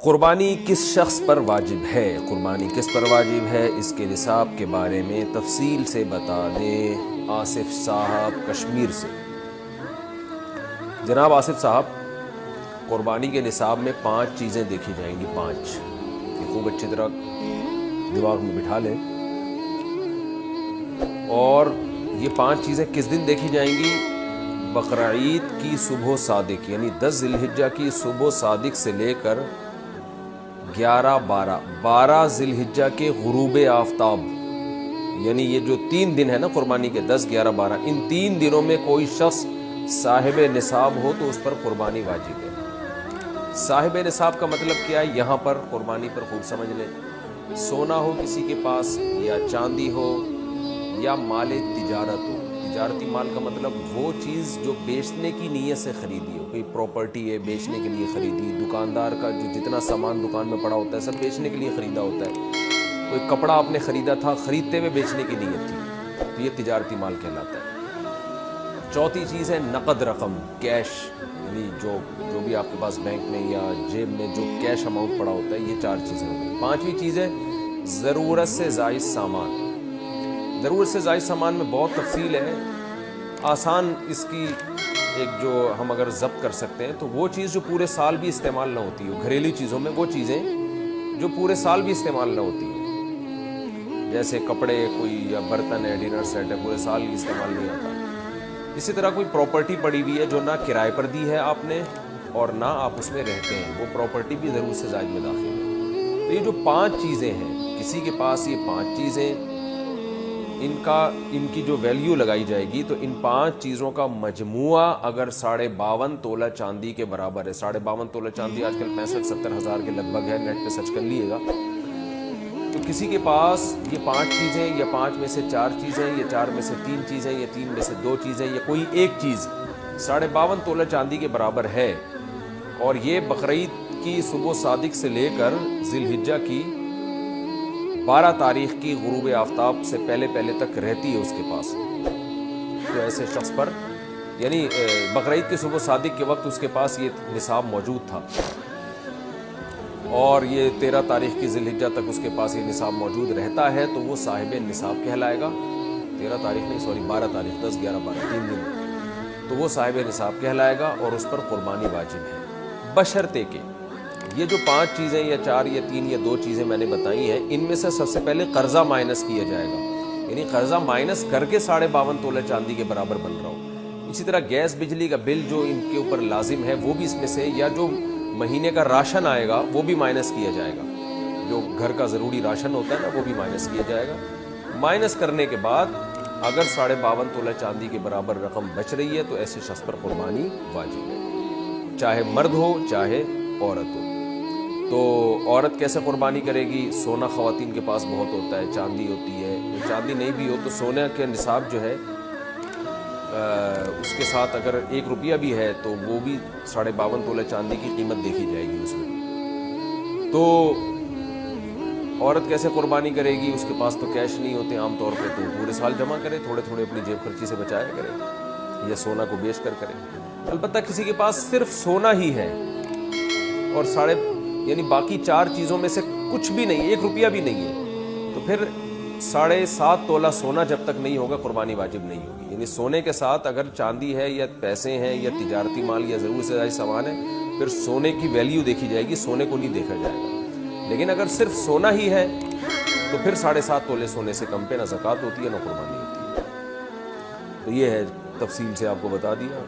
قربانی کس شخص پر واجب ہے؟ قربانی کس پر واجب ہے، اس کے نصاب کے بارے میں تفصیل سے بتا دیں آصف صاحب کشمیر سے۔ جناب آصف صاحب، قربانی کے نصاب میں 5 چیزیں دیکھی جائیں گی، 5 یہ خوب اچھی طرح دماغ میں بٹھا لیں۔ اور یہ 5 چیزیں کس دن دیکھی جائیں گی؟ بقرعید کی صبح صادق یعنی 10 ذی الحجہ کی صبح صادق سے لے کر 12 ذی الحجہ کے غروب آفتاب، یعنی یہ جو 3 دن ہے نا قربانی کے، 10 11 12، ان 3 دنوں میں کوئی شخص صاحب نصاب ہو تو اس پر قربانی واجب ہے۔ صاحب نصاب کا مطلب کیا ہے؟ یہاں پر قربانی پر خوب سمجھ لیں۔ سونا ہو کسی کے پاس، یا چاندی ہو، یا مال تجارت ہو۔ تجارتی مال کا مطلب وہ چیز جو بیچنے کی نیت سے خریدی ہو، کوئی پراپرٹی ہے بیچنے کے لیے خریدی، دکاندار کا جو جتنا سامان دکان میں پڑا ہوتا ہے سب بیچنے کے لیے خریدا ہوتا ہے، کوئی کپڑا آپ نے خریدا تھا، خریدتے ہوئے بیچنے کی نیت تھی، تو یہ تجارتی مال کہلاتا ہے۔ چوتھی چیز ہے نقد رقم، کیش، یعنی جو بھی آپ کے پاس بینک میں یا جیب میں جو کیش اماؤنٹ پڑا ہوتا ہے، یہ 4 چیزیں ہو گئی۔ 5ویں چیز ہے ضرورت سے زائد سامان۔ ضرورت سے زائد سامان میں بہت تفصیل ہے، آسان اس کی ایک جو ہم اگر ضبط کر سکتے ہیں تو وہ چیز جو پورے سال بھی استعمال نہ ہوتی ہو، گھریلو چیزوں میں وہ چیزیں جو پورے سال بھی استعمال نہ ہوتی ہو، جیسے کپڑے کوئی یا برتن ہے، ڈنر سیٹ ہے، پورے سال استعمال نہیں ہوتا۔ اسی طرح کوئی پراپرٹی پڑی ہوئی ہے جو نہ کرائے پر دی ہے آپ نے اور نہ آپ اس میں رہتے ہیں، وہ پراپرٹی بھی ضرورت سے زائد میں داخل ہے۔ تو یہ جو 5 چیزیں ہیں، کسی کے پاس یہ 5 چیزیں، ان کی جو ویلیو لگائی جائے گی تو ان 5 چیزوں کا مجموعہ اگر 52.5 تولہ چاندی کے برابر ہے، 52.5 تولہ چاندی آج کل 65-70 ہزار کے لگ بھگ ہے، نیٹ پہ سرچ کر لیے گا، تو کسی کے پاس یہ 5 چیزیں، یا 5 میں سے 4 چیزیں، یا 4 میں سے 3 چیزیں، یا 3 میں سے 2 چیزیں، یا کوئی ایک چیز 52.5 تولہ چاندی کے برابر ہے، اور یہ بقرعید کی صبح صادق سے لے کر ذی الحجہ کی 12 تاریخ کی غروب آفتاب سے پہلے تک رہتی ہے اس کے پاس، تو ایسے شخص پر، یعنی بقرعید کی صبح صادق کے وقت اس کے پاس یہ نصاب موجود تھا، اور یہ 13 تاریخ کی ذی الحجہ تک اس کے پاس یہ نصاب موجود رہتا ہے، تو وہ صاحب نصاب کہلائے گا۔ 13 تاریخ نہیں، سوری 12 تاریخ، 10 11 12 3 دن، تو وہ صاحب نصاب کہلائے گا اور اس پر قربانی واجب ہے، بشرطے کہ یہ جو 5 چیزیں یا 4 یا 3 یا 2 چیزیں میں نے بتائی ہیں، ان میں سے سب سے پہلے قرضہ مائنس کیا جائے گا، یعنی قرضہ مائنس کر کے 52.5 تولہ چاندی کے برابر بن رہا ہو۔ اسی طرح گیس بجلی کا بل جو ان کے اوپر لازم ہے وہ بھی اس میں سے، یا جو مہینے کا راشن آئے گا وہ بھی مائنس کیا جائے گا، جو گھر کا ضروری راشن ہوتا ہے نا وہ بھی مائنس کیا جائے گا۔ مائنس کرنے کے بعد اگر 52.5 تولہ چاندی کے برابر رقم بچ رہی ہے تو ایسے شخص پر قربانی واجب ہے، چاہے مرد ہو چاہے عورت ہو۔ تو عورت کیسے قربانی کرے گی؟ سونا خواتین کے پاس بہت ہوتا ہے، چاندی ہوتی ہے، چاندی نہیں بھی ہو تو سونے کے نصاب جو ہے اس کے ساتھ اگر 1 روپیہ بھی ہے تو وہ بھی 52.5 تولہ چاندی کی قیمت دیکھی جائے گی اس میں۔ تو عورت کیسے قربانی کرے گی؟ اس کے پاس تو کیش نہیں ہوتے عام طور پہ، تو پورے سال جمع کرے، تھوڑے تھوڑے اپنی جیب خرچی سے بچایا کرے، یا سونا کو بیچ کر کرے۔ البتہ کسی کے پاس صرف سونا ہی ہے اور یعنی باقی 4 چیزوں میں سے کچھ بھی نہیں، 1 روپیہ بھی نہیں ہے، تو پھر 7.5 تولہ سونا جب تک نہیں ہوگا قربانی واجب نہیں ہوگی۔ یعنی سونے کے ساتھ اگر چاندی ہے یا پیسے ہیں یا تجارتی مال یا ضرورت سے زائد سامان ہے، پھر سونے کی ویلیو دیکھی جائے گی، سونے کو نہیں دیکھا جائے گا۔ لیکن اگر صرف سونا ہی ہے تو پھر 7.5 تولے سونے سے کم پہ نہ زکوٰۃ ہوتی ہے نہ قربانی ہوتی ہے۔ تو یہ ہے، تفصیل سے آپ کو بتا دیا۔